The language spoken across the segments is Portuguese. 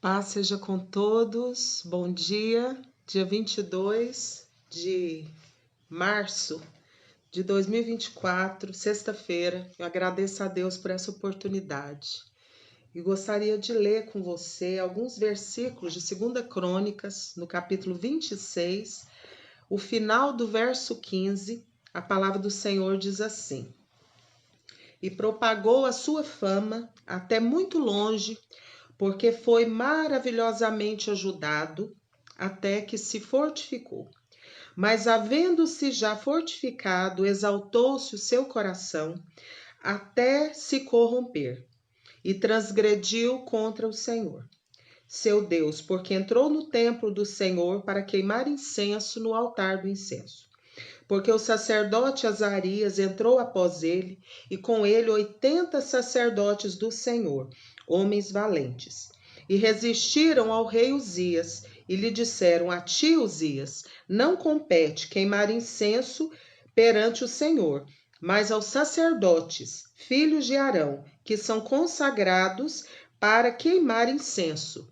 Paz seja com todos. Bom dia, dia 22 de março de 2024, sexta-feira. Eu agradeço a Deus por essa oportunidade. E gostaria de ler com você alguns versículos de 2 Crônicas, no capítulo 26, o final do verso 15. A palavra do Senhor diz assim: E propagou a sua fama até muito longe, porque foi maravilhosamente ajudado, até que se fortificou. Mas, havendo-se já fortificado, exaltou-se o seu coração, até se corromper, e transgrediu contra o Senhor, seu Deus, porque entrou no templo do Senhor para queimar incenso no altar do incenso. Porque o sacerdote Azarias entrou após ele, e com ele 80 sacerdotes do Senhor, homens valentes. E resistiram ao rei Uzias, e lhe disseram: A ti, Uzias, não compete queimar incenso perante o Senhor, mas aos sacerdotes, filhos de Arão, que são consagrados para queimar incenso.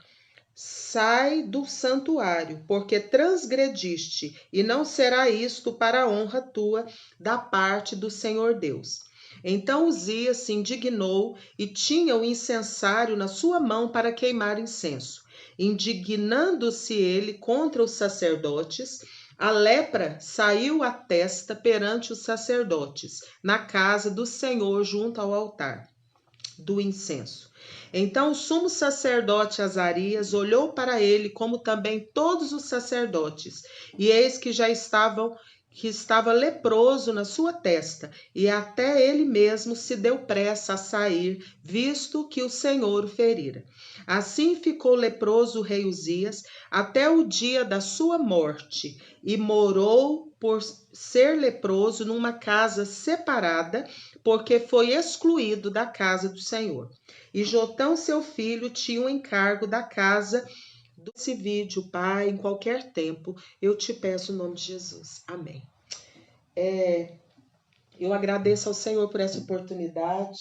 Sai do santuário, porque transgrediste, e não será isto para a honra tua da parte do Senhor Deus. Então Uzias se indignou e tinha o incensário na sua mão para queimar incenso. Indignando-se ele contra os sacerdotes, a lepra saiu à testa perante os sacerdotes, na casa do Senhor junto ao altar do incenso. Então o sumo sacerdote Azarias olhou para ele, como também todos os sacerdotes, e eis que estava leproso na sua testa, e até ele mesmo se deu pressa a sair, visto que o Senhor o ferira. Assim ficou leproso o rei Uzias até o dia da sua morte, e morou por ser leproso numa casa separada, porque foi excluído da casa do Senhor. E Jotão, seu filho, tinha o encargo da casa do vídeo, Pai, em qualquer tempo, eu te peço o nome de Jesus. Amém. Eu agradeço ao Senhor por essa oportunidade.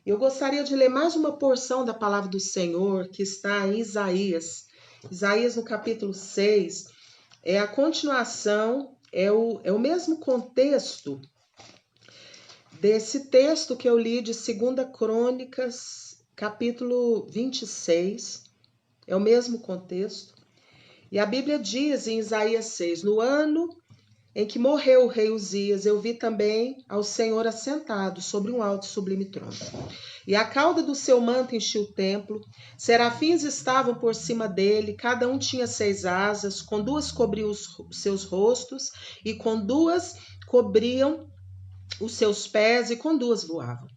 Eu gostaria de ler mais uma porção da palavra do Senhor, que está em Isaías. Isaías, no capítulo 6, é a continuação, é o mesmo contexto desse texto que eu li de 2 Crônicas, capítulo 26, é o mesmo contexto. E a Bíblia diz em Isaías 6, no ano em que morreu o rei Uzias, eu vi também ao Senhor assentado sobre um alto e sublime trono. E a cauda do seu manto enchia o templo, serafins estavam por cima dele, cada um tinha 6 asas, com 2 cobriam os seus rostos, e com 2 cobriam os seus pés, e com 2 voavam.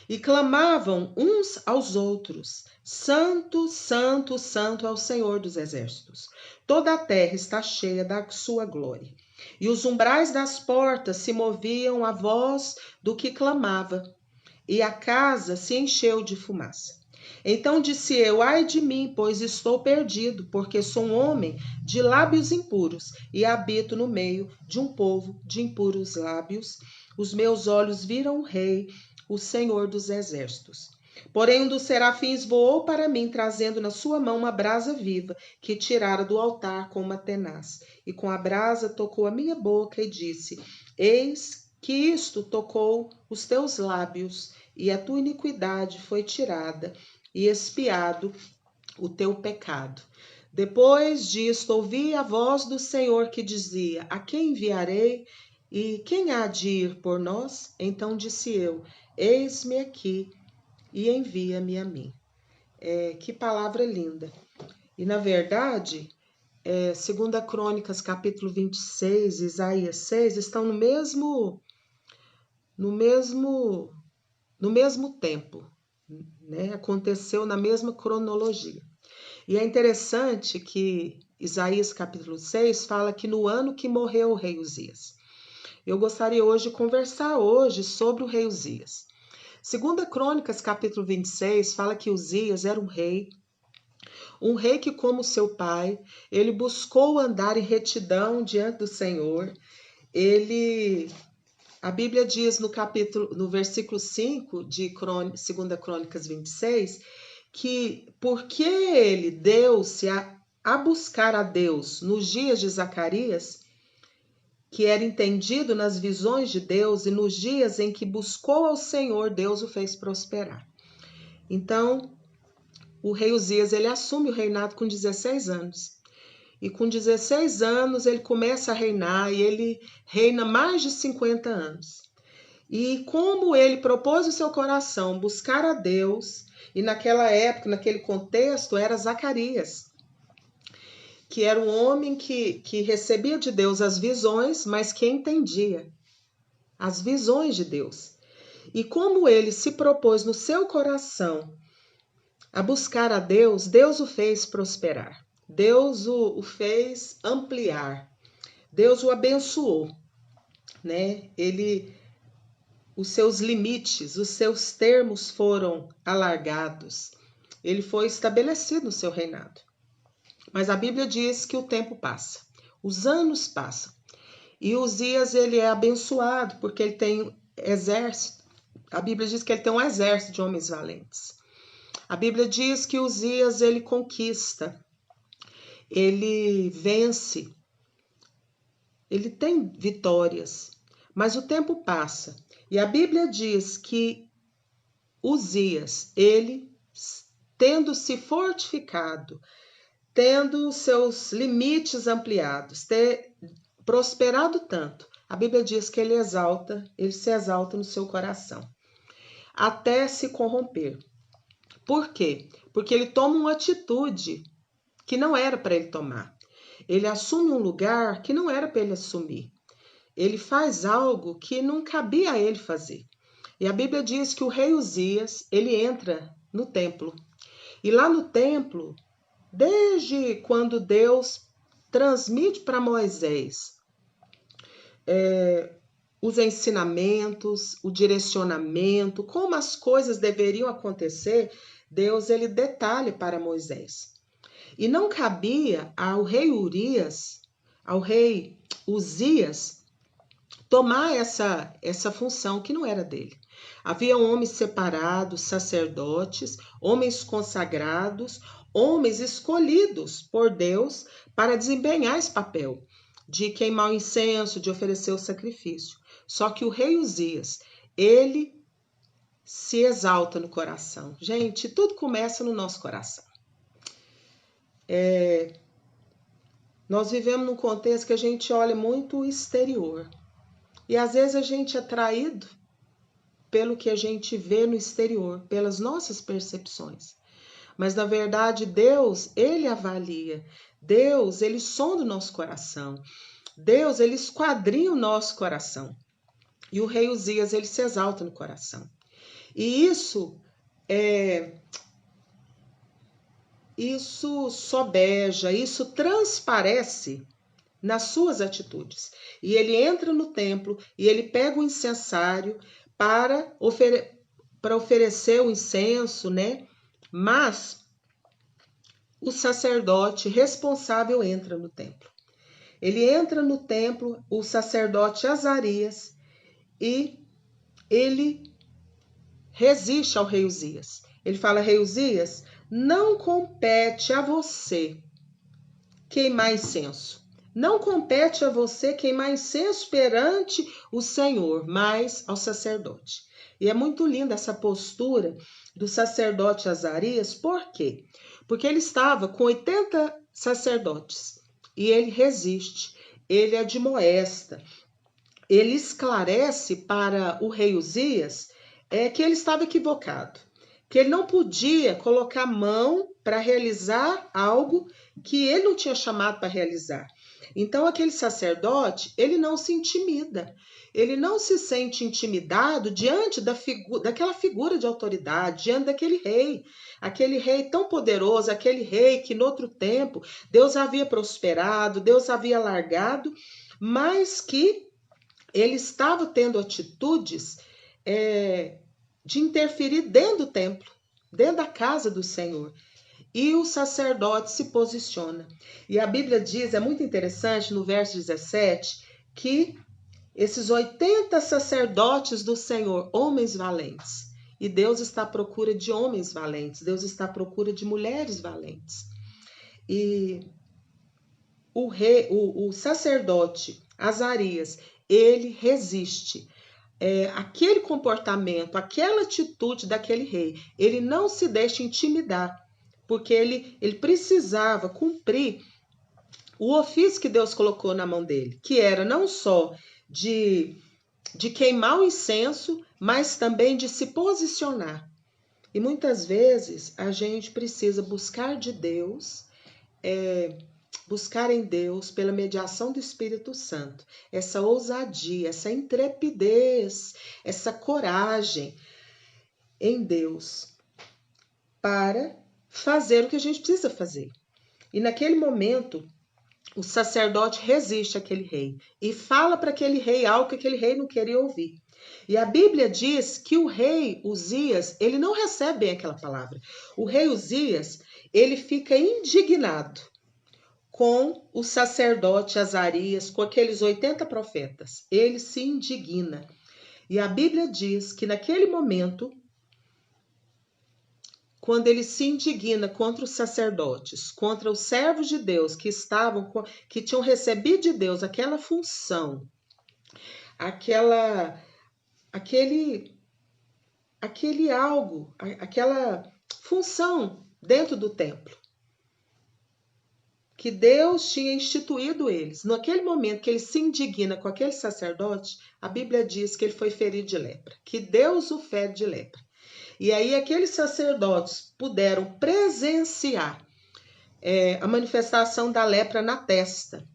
E clamavam uns aos outros: Santo, Santo, Santo é o Senhor dos exércitos. Toda a terra está cheia da sua glória. E os umbrais das portas se moviam à voz do que clamava, e a casa se encheu de fumaça. Então disse eu: ai de mim, pois estou perdido, porque sou um homem de lábios impuros, e habito no meio de um povo de impuros lábios. Os meus olhos viram o Rei, o Senhor dos exércitos. Porém um dos serafins voou para mim, trazendo na sua mão uma brasa viva, que tirara do altar com uma tenaz. E com a brasa tocou a minha boca e disse: Eis que isto tocou os teus lábios, e a tua iniquidade foi tirada, e expiado o teu pecado. Depois disto ouvi a voz do Senhor que dizia: A quem enviarei? E quem há de ir por nós? Então disse eu: Eis-me aqui, e envia-me a mim. Que palavra linda. E na verdade, 2 Crônicas, capítulo 26, Isaías 6, estão no mesmo tempo, né? Aconteceu na mesma cronologia. E é interessante que Isaías capítulo 6 fala que no ano que morreu o rei Uzias. Eu gostaria hoje de conversar sobre o rei Uzias. 2 Crônicas capítulo 26 fala que Uzias era um rei que, como seu pai, ele buscou andar em retidão diante do Senhor. A Bíblia diz no versículo 5 de 2 Crônicas 26, que porque ele deu-se a buscar a Deus nos dias de Zacarias, que era entendido nas visões de Deus, e nos dias em que buscou ao Senhor, Deus o fez prosperar. Então, o rei Uzias, ele assume o reinado com 16 anos. E com 16 anos ele começa a reinar, e ele reina mais de 50 anos. E como ele propôs o seu coração buscar a Deus, e naquela época, naquele contexto, era Zacarias, que era um homem que recebia de Deus as visões, mas que entendia as visões de Deus. E como ele se propôs no seu coração a buscar a Deus, Deus o fez prosperar. Deus o fez ampliar. Deus o abençoou, né? Os seus limites, os seus termos foram alargados. Ele foi estabelecido no seu reinado. Mas a Bíblia diz que o tempo passa, os anos passam. E Uzias, ele é abençoado porque ele tem exército. A Bíblia diz que ele tem um exército de homens valentes. A Bíblia diz que Uzias, ele conquista, ele vence, ele tem vitórias. Mas o tempo passa. E a Bíblia diz que Uzias, ele, tendo se fortificado, tendo seus limites ampliados, ter prosperado tanto, a Bíblia diz que ele se exalta no seu coração, até se corromper. Por quê? Porque ele toma uma atitude que não era para ele tomar. Ele assume um lugar que não era para ele assumir. Ele faz algo que não cabia a ele fazer. E a Bíblia diz que o rei Uzias, ele entra no templo. E lá no templo, desde quando Deus transmite para Moisés os ensinamentos, o direcionamento, como as coisas deveriam acontecer, Deus ele detalha para Moisés. E não cabia ao rei Uzias, tomar essa função que não era dele. Havia homens separados, sacerdotes, homens consagrados, homens escolhidos por Deus para desempenhar esse papel de queimar o incenso, de oferecer o sacrifício. Só que o rei Uzias, ele se exalta no coração. Gente, tudo começa no nosso coração. Nós vivemos num contexto que a gente olha muito o exterior. E às vezes a gente é traído pelo que a gente vê no exterior, pelas nossas percepções. Mas na verdade Deus, ele avalia. Deus, ele sonda o nosso coração. Deus, ele esquadrinha o nosso coração. E o rei Uzias, ele se exalta no coração. E isso sobeja, isso transparece nas suas atitudes. E ele entra no templo e ele pega o incensário para oferecer o incenso, né? Mas o sacerdote responsável entra no templo. Ele entra no templo, o sacerdote Azarias, e ele resiste ao rei Uzias. Ele fala: rei Uzias, não compete a você queimar incenso. Não compete a você queimar incenso perante o Senhor, mas ao sacerdote. E é muito linda essa postura do sacerdote Azarias. Por quê? Porque ele estava com 80 sacerdotes e ele resiste, ele admoesta, ele esclarece para o rei Uzias que ele estava equivocado, que ele não podia colocar mão para realizar algo que ele não tinha chamado para realizar. Então aquele sacerdote, ele não se intimida, ele não se sente intimidado diante daquela figura de autoridade, diante aquele rei tão poderoso, aquele rei que no outro tempo Deus havia prosperado, Deus havia alargado, mas que ele estava tendo atitudes de interferir dentro do templo, dentro da casa do Senhor. E o sacerdote se posiciona. E a Bíblia diz, é muito interessante, no verso 17, que esses 80 sacerdotes do Senhor, homens valentes, E Deus está à procura de homens valentes, Deus está à procura de mulheres valentes. E o sacerdote Azarias, ele resiste. Aquele comportamento, aquela atitude daquele rei, ele não se deixa intimidar, porque ele precisava cumprir o ofício que Deus colocou na mão dele, que era não só de queimar o incenso, mas também de se posicionar. E muitas vezes a gente precisa buscar de Deus, buscar em Deus pela mediação do Espírito Santo, essa ousadia, essa intrepidez, essa coragem em Deus para fazer o que a gente precisa fazer. E naquele momento, o sacerdote resiste àquele rei e fala para aquele rei algo que aquele rei não queria ouvir. E a Bíblia diz que o rei Uzias, ele não recebe bem aquela palavra. O rei Uzias, ele fica indignado com o sacerdote Azarias, com aqueles 80 profetas. Ele se indigna. E a Bíblia diz que naquele momento, quando ele se indigna contra os sacerdotes, contra os servos de Deus que tinham recebido de Deus aquela função, aquela função dentro do templo, que Deus tinha instituído eles. Naquele momento que ele se indigna com aquele sacerdote, a Bíblia diz que ele foi ferido de lepra, que Deus o fere de lepra. E aí aqueles sacerdotes puderam presenciar a manifestação da lepra na testa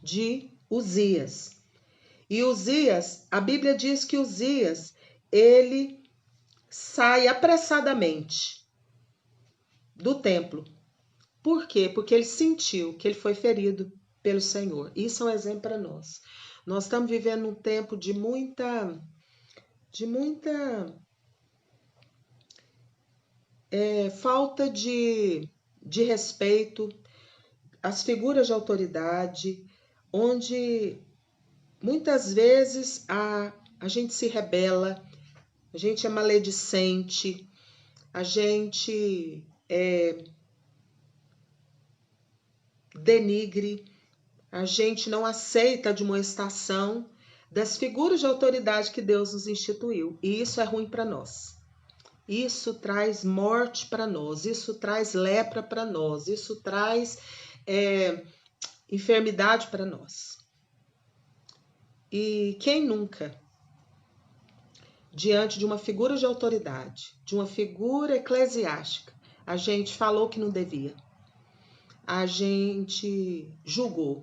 de Uzias. E Uzias, a Bíblia diz que Uzias, ele sai apressadamente do templo. Por quê? Porque ele sentiu que ele foi ferido pelo Senhor. Isso é um exemplo para nós. Nós estamos vivendo um tempo de muita falta de respeito às figuras de autoridade, onde muitas vezes a gente se rebela, a gente é maledicente, a gente denigre, a gente não aceita a admoestação das figuras de autoridade que Deus nos instituiu. E isso é ruim para nós. Isso traz morte para nós, isso traz lepra para nós, isso traz enfermidade para nós. E quem nunca, diante de uma figura de autoridade, de uma figura eclesiástica, a gente falou que não devia, a gente julgou,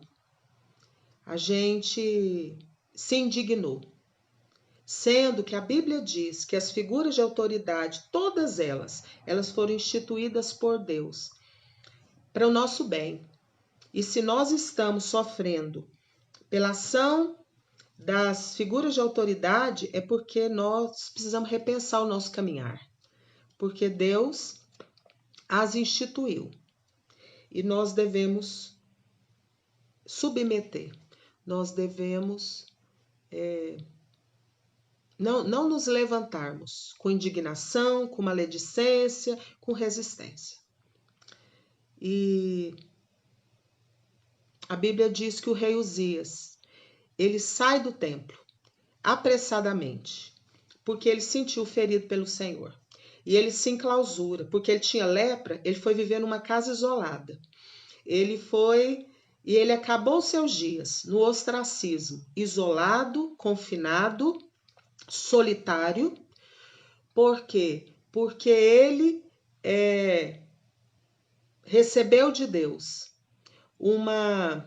a gente se indignou, sendo que a Bíblia diz que as figuras de autoridade, todas elas foram instituídas por Deus para o nosso bem. E se nós estamos sofrendo pela ação das figuras de autoridade, é porque nós precisamos repensar o nosso caminhar, porque Deus as instituiu e nós devemos submeter, nós devemos não nos levantarmos com indignação, com maledicência, com resistência. E a Bíblia diz que o rei Uzias, ele sai do templo apressadamente, porque ele sentiu ferido pelo Senhor. E ele se enclausura, porque ele tinha lepra, ele foi viver numa casa isolada. Ele acabou seus dias no ostracismo, isolado, confinado, solitário. Por quê? Porque ele recebeu de Deus uma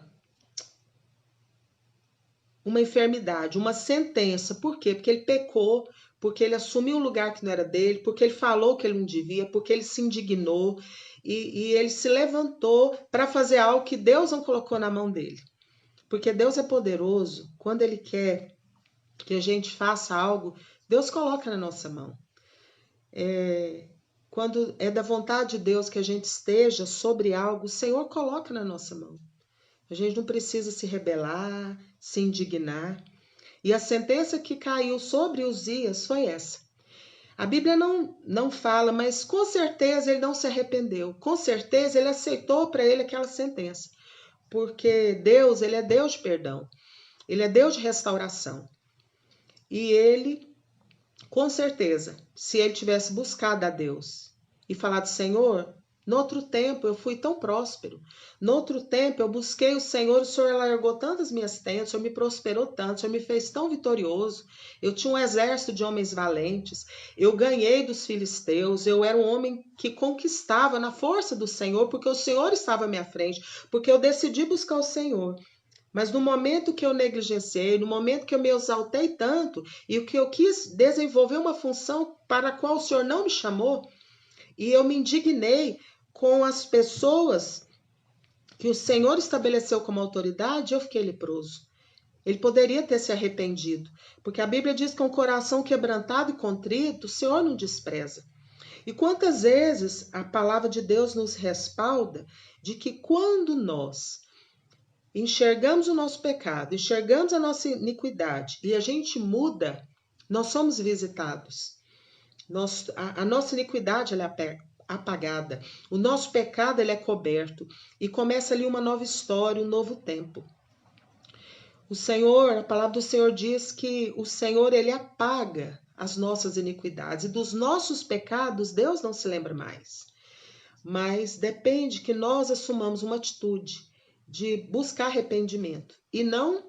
enfermidade, uma sentença. Por quê? Porque ele pecou, porque ele assumiu um lugar que não era dele, porque ele falou que ele não devia, porque ele se indignou e ele se levantou para fazer algo que Deus não colocou na mão dele. Porque Deus é poderoso, quando ele quer que a gente faça algo, Deus coloca na nossa mão. Quando é da vontade de Deus que a gente esteja sobre algo, o Senhor coloca na nossa mão. A gente não precisa se rebelar, se indignar. E a sentença que caiu sobre Uzias foi essa. A Bíblia não fala, mas com certeza ele não se arrependeu. Com certeza ele aceitou para ele aquela sentença. Porque Deus, ele é Deus de perdão. Ele é Deus de restauração. E ele, com certeza, se ele tivesse buscado a Deus e falado, Senhor, no outro tempo eu fui tão próspero. No outro tempo eu busquei o Senhor largou tantas minhas tendas, o Senhor me prosperou tanto, o Senhor me fez tão vitorioso. Eu tinha um exército de homens valentes, eu ganhei dos filisteus, eu era um homem que conquistava na força do Senhor, porque o Senhor estava à minha frente, porque eu decidi buscar o Senhor. Mas no momento que eu negligenciei, no momento que eu me exaltei tanto e que eu quis desenvolver uma função para a qual o Senhor não me chamou, e eu me indignei com as pessoas que o Senhor estabeleceu como autoridade, eu fiquei leproso. Ele poderia ter se arrependido, porque a Bíblia diz que um coração quebrantado e contrito, o Senhor não despreza. E quantas vezes a palavra de Deus nos respalda de que quando nós enxergamos o nosso pecado, enxergamos a nossa iniquidade e a gente muda, nós somos visitados. A nossa iniquidade ela é apagada, o nosso pecado ele é coberto e começa ali uma nova história, um novo tempo. O Senhor, a palavra do Senhor diz que o Senhor ele apaga as nossas iniquidades e dos nossos pecados Deus não se lembra mais. Mas depende que nós assumamos uma atitude de buscar arrependimento e não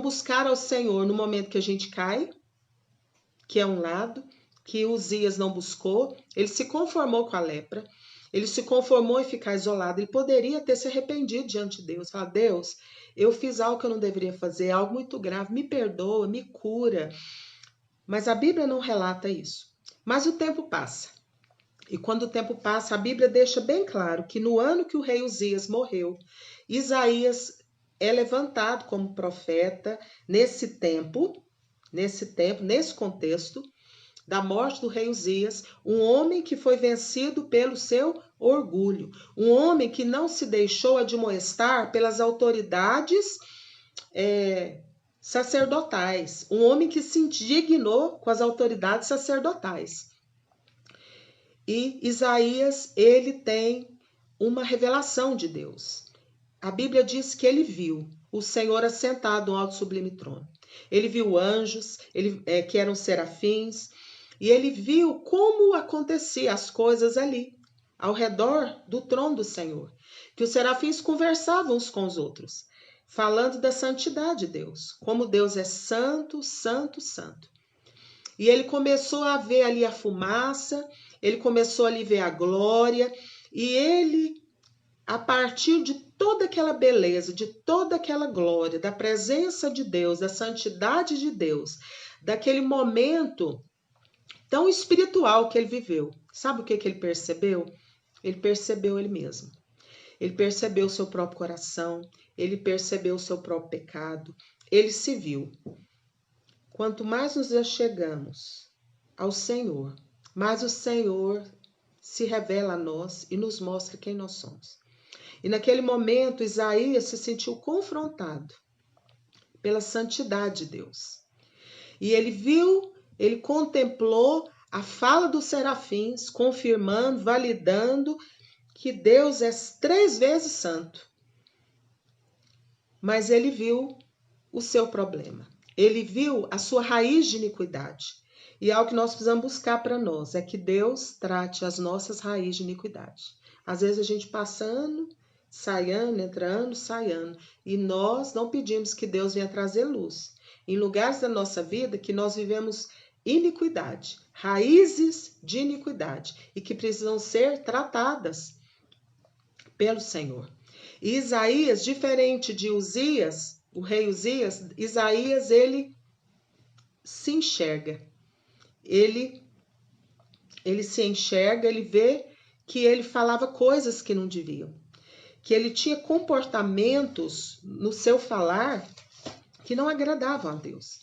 buscar ao Senhor no momento que a gente cai, que é um lado, que Uzias não buscou, ele se conformou com a lepra, ele se conformou em ficar isolado, ele poderia ter se arrependido diante de Deus, falar, Deus, eu fiz algo que eu não deveria fazer, algo muito grave, me perdoa, me cura. Mas a Bíblia não relata isso. Mas o tempo passa. E quando o tempo passa, a Bíblia deixa bem claro que no ano que o rei Uzias morreu, Isaías é levantado como profeta nesse contexto da morte do rei Uzias, um homem que foi vencido pelo seu orgulho, um homem que não se deixou admoestar pelas autoridades sacerdotais, um homem que se indignou com as autoridades sacerdotais. E Isaías, ele tem uma revelação de Deus. A Bíblia diz que ele viu o Senhor assentado no alto sublime trono. Ele viu anjos, que eram serafins, e ele viu como aconteciam as coisas ali, ao redor do trono do Senhor. Que os serafins conversavam uns com os outros, falando da santidade de Deus, como Deus é santo, santo, santo. E ele começou a ver ali a fumaça, ele começou ali a ver a glória, e ele, a partir de toda aquela beleza, de toda aquela glória, da presença de Deus, da santidade de Deus, daquele momento tão espiritual que ele viveu, sabe o que ele percebeu? Ele percebeu ele mesmo. Ele percebeu o seu próprio coração, ele percebeu o seu próprio pecado, ele se viu. Quanto mais nos achegamos ao Senhor, mais o Senhor se revela a nós e nos mostra quem nós somos. E naquele momento, Isaías se sentiu confrontado pela santidade de Deus. E ele viu, ele contemplou a fala dos serafins, confirmando, validando que Deus é 3 vezes santo. Mas ele viu o seu problema. Ele viu a sua raiz de iniquidade. E algo que nós precisamos buscar para nós é que Deus trate as nossas raízes de iniquidade. Às vezes a gente passando, saindo, entrando, saindo. E nós não pedimos que Deus venha trazer luz. Em lugares da nossa vida que nós vivemos iniquidade, raízes de iniquidade e que precisam ser tratadas pelo Senhor. E Isaías, diferente de Uzias, o rei Uzias, Isaías, ele se enxerga. Ele se enxerga, ele vê que ele falava coisas que não deviam. Que ele tinha comportamentos no seu falar que não agradavam a Deus.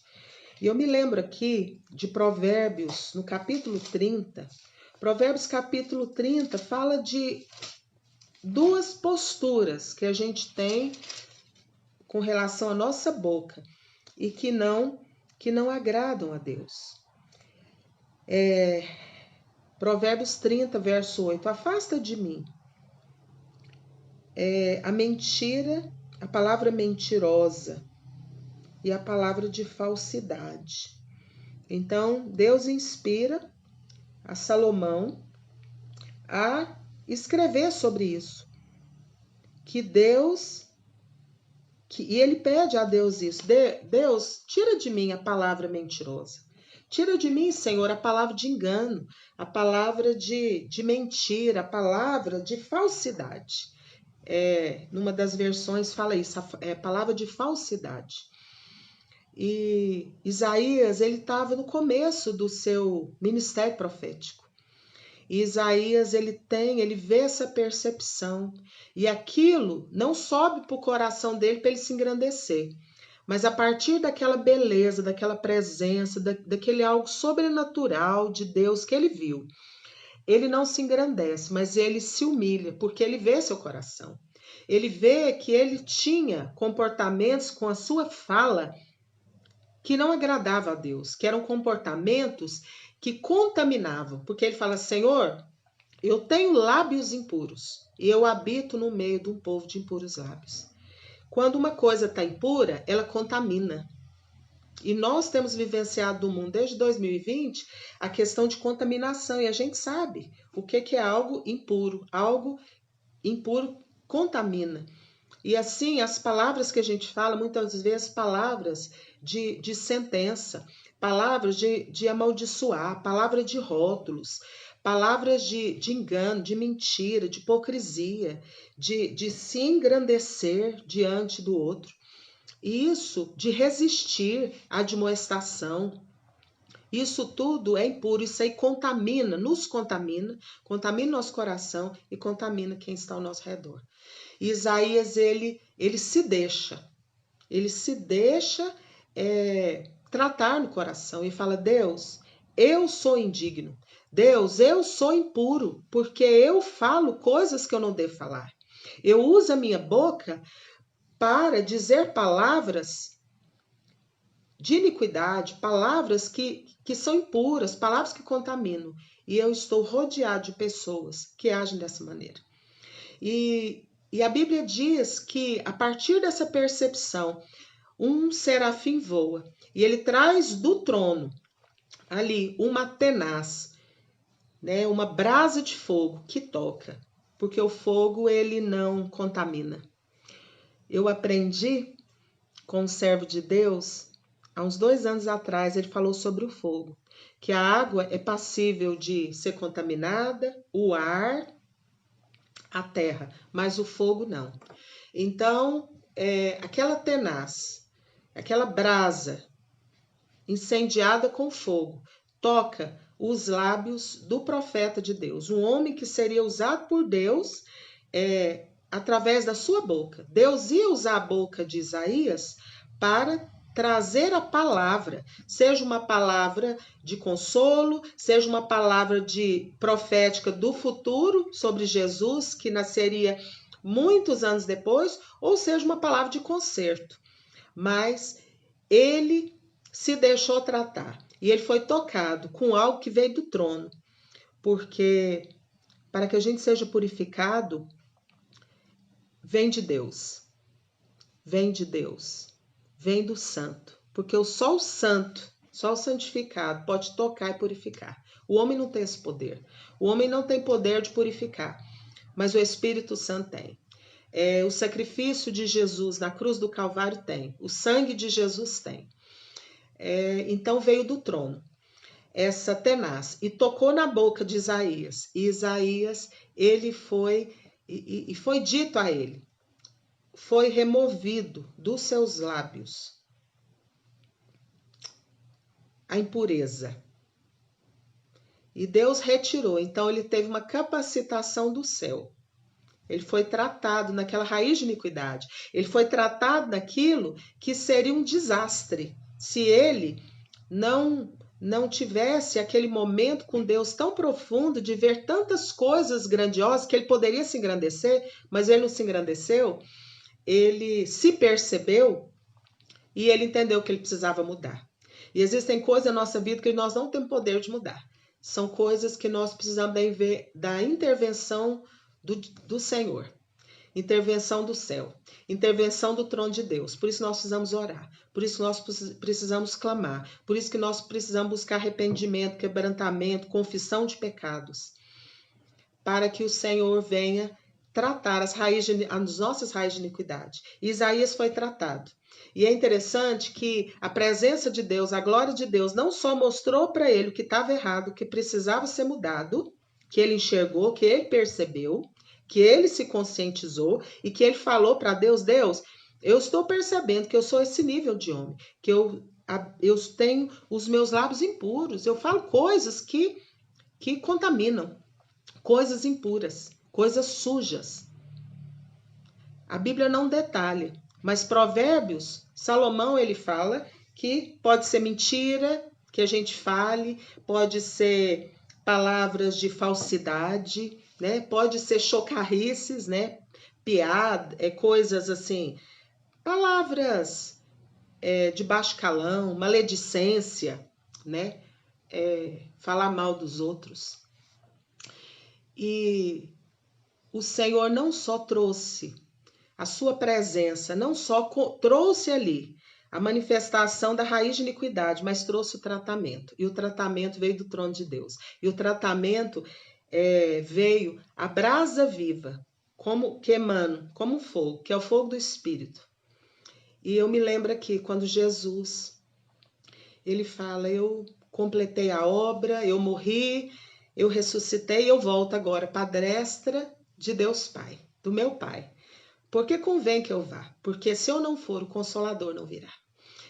E eu me lembro aqui de Provérbios, no capítulo 30. Provérbios capítulo 30 fala de 2 posturas que a gente tem com relação à nossa boca e que não que não agradam a Deus. Provérbios 30, verso 8. Afasta de mim a mentira, a palavra mentirosa e a palavra de falsidade. Então, Deus inspira a Salomão a escrever sobre isso. E ele pede a Deus isso. Deus, tira de mim a palavra mentirosa. Tira de mim, Senhor, a palavra de engano, a palavra de mentira, a palavra de falsidade. Numa das versões fala isso, a palavra de falsidade. E Isaías, ele estava no começo do seu ministério profético. E Isaías, ele vê essa percepção. E aquilo não sobe para o coração dele para ele se engrandecer. Mas a partir daquela beleza, daquela presença, daquele algo sobrenatural de Deus que ele viu, ele não se engrandece, mas ele se humilha, porque ele vê seu coração. Ele vê que ele tinha comportamentos com a sua fala que não agradava a Deus, que eram comportamentos que contaminavam, porque ele fala: Senhor, eu tenho lábios impuros e eu habito no meio de um povo de impuros lábios. Quando uma coisa está impura, ela contamina. E nós temos vivenciado no mundo desde 2020 a questão de contaminação, e a gente sabe o que é algo impuro. Algo impuro contamina. E assim, as palavras que a gente fala, muitas vezes palavras de sentença, palavras de amaldiçoar, palavras de rótulos, palavras de engano, de mentira, de hipocrisia, de se engrandecer diante do outro. Isso de resistir à admoestação. Isso tudo é impuro, isso aí contamina, nos contamina nosso coração e contamina quem está ao nosso redor. E Isaías, ele se deixa tratar no coração e fala: Deus, eu sou indigno. Deus, eu sou impuro, porque eu falo coisas que eu não devo falar. Eu uso a minha boca para dizer palavras de iniquidade, palavras que são impuras, palavras que contaminam. E eu estou rodeado de pessoas que agem dessa maneira. E a Bíblia diz que, a partir dessa percepção, um serafim voa e ele traz do trono ali uma tenaz, né, uma brasa de fogo que toca, porque o fogo ele não contamina. Eu aprendi com um servo de Deus, há uns 2 anos atrás, ele falou sobre o fogo, que a água é passível de ser contaminada, o ar, a terra, mas o fogo não. Então, aquela tenaz, aquela brasa incendiada com fogo, toca os lábios do profeta de Deus, um homem que seria usado por Deus através da sua boca. Deus ia usar a boca de Isaías para trazer a palavra, seja uma palavra de consolo, seja uma palavra de profética do futuro sobre Jesus, que nasceria muitos anos depois, ou seja uma palavra de conserto. Mas ele se deixou tratar e ele foi tocado com algo que veio do trono, porque para que a gente seja purificado, vem de Deus, vem do santo, porque só o santo, só o santificado pode tocar e purificar. O homem não tem esse poder, o homem não tem poder de purificar, mas o Espírito Santo tem. O sacrifício de Jesus na cruz do Calvário tem, o sangue de Jesus tem. Então veio do trono essa tenaz e tocou na boca de Isaías. E Isaías, ele foi dito a ele, foi removido dos seus lábios a impureza. E Deus retirou. Então ele teve uma capacitação do céu. Ele foi tratado naquela raiz de iniquidade. Ele foi tratado naquilo que seria um desastre se ele não tivesse aquele momento com Deus tão profundo de ver tantas coisas grandiosas que ele poderia se engrandecer, mas ele não se engrandeceu. Ele se percebeu e ele entendeu que ele precisava mudar. E existem coisas na nossa vida que nós não temos poder de mudar. São coisas que nós precisamos ver da intervenção do Senhor. Intervenção do céu, intervenção do trono de Deus. Por isso nós precisamos orar, por isso nós precisamos clamar, por isso que nós precisamos buscar arrependimento, quebrantamento, confissão de pecados, para que o Senhor venha tratar as nossas raízes de iniquidade. Isaías foi tratado. E é interessante que a presença de Deus, a glória de Deus, não só mostrou para ele o que estava errado, que precisava ser mudado, que ele enxergou, que ele percebeu, que ele se conscientizou e que ele falou para Deus, Deus, eu estou percebendo que eu sou esse nível de homem, que eu tenho os meus lábios impuros, eu falo coisas que contaminam, coisas impuras, coisas sujas. A Bíblia não detalha, mas Provérbios, Salomão, ele fala que pode ser mentira que a gente fale, pode ser palavras de falsidade, né? Pode ser chocarrices, né? Piada, coisas assim, palavras de baixo calão, maledicência, né? Falar mal dos outros. E o Senhor não só trouxe a sua presença, não só trouxe ali a manifestação da raiz de iniquidade, mas trouxe o tratamento. E o tratamento veio do trono de Deus. E o tratamento veio a brasa viva, como queimando, como fogo, que é o fogo do Espírito. E eu me lembro aqui, quando Jesus, ele fala, eu completei a obra, eu morri, eu ressuscitei, eu volto agora para a destra de Deus Pai, do meu Pai. Porque convém que eu vá, porque se eu não for, o Consolador não virá.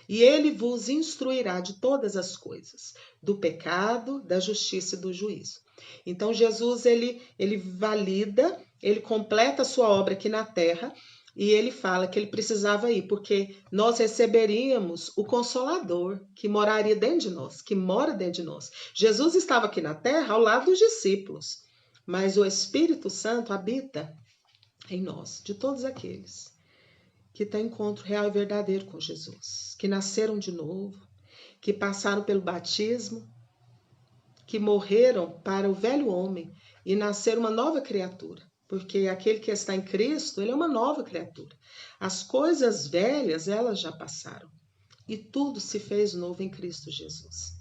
E ele vos instruirá de todas as coisas, do pecado, da justiça e do juízo. Então Jesus, ele valida, ele completa a sua obra aqui na terra, e ele fala que ele precisava ir, porque nós receberíamos o Consolador, que moraria dentro de nós, que mora dentro de nós. Jesus estava aqui na terra ao lado dos discípulos, mas o Espírito Santo habita em nós, de todos aqueles que têm encontro real e verdadeiro com Jesus, que nasceram de novo, que passaram pelo batismo, que morreram para o velho homem e nasceram uma nova criatura, porque aquele que está em Cristo, ele é uma nova criatura. As coisas velhas, elas já passaram e tudo se fez novo em Cristo Jesus.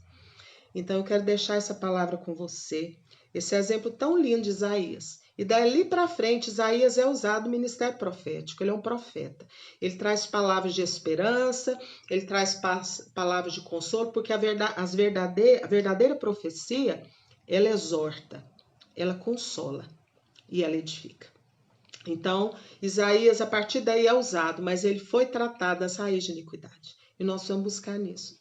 Então eu quero deixar essa palavra com você, esse exemplo tão lindo de Isaías. E dali para frente, Isaías é usado no ministério profético, ele é um profeta. Ele traz palavras de esperança, ele traz palavras de consolo, porque a verdadeira profecia, ela exorta, ela consola e ela edifica. Então, Isaías, a partir daí é usado, mas ele foi tratado das raízes de iniquidade. E nós vamos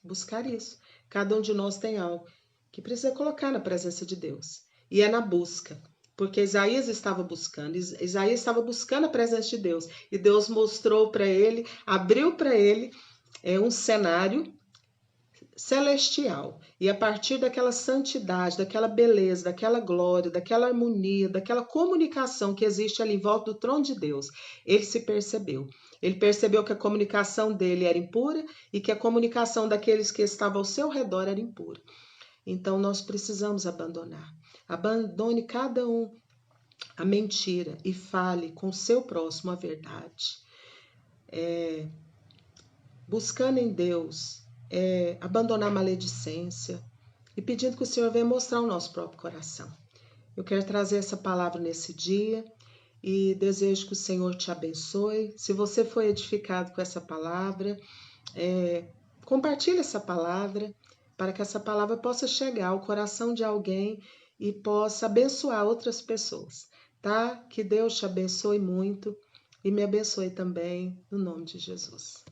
buscar isso. Cada um de nós tem algo que precisa colocar na presença de Deus. E é na busca. Porque Isaías estava buscando a presença de Deus. E Deus mostrou para ele, abriu para ele um cenário celestial. E a partir daquela santidade, daquela beleza, daquela glória, daquela harmonia, daquela comunicação que existe ali em volta do trono de Deus, ele se percebeu. Ele percebeu que a comunicação dele era impura e que a comunicação daqueles que estavam ao seu redor era impura. Então nós precisamos abandonar. Abandone cada um a mentira e fale com o seu próximo a verdade. Buscando em Deus, abandonar a maledicência e pedindo que o Senhor venha mostrar o nosso próprio coração. Eu quero trazer essa palavra nesse dia e desejo que o Senhor te abençoe. Se você foi edificado com essa palavra, compartilhe essa palavra para que essa palavra possa chegar ao coração de alguém e possa abençoar outras pessoas, tá? Que Deus te abençoe muito e me abençoe também, no nome de Jesus.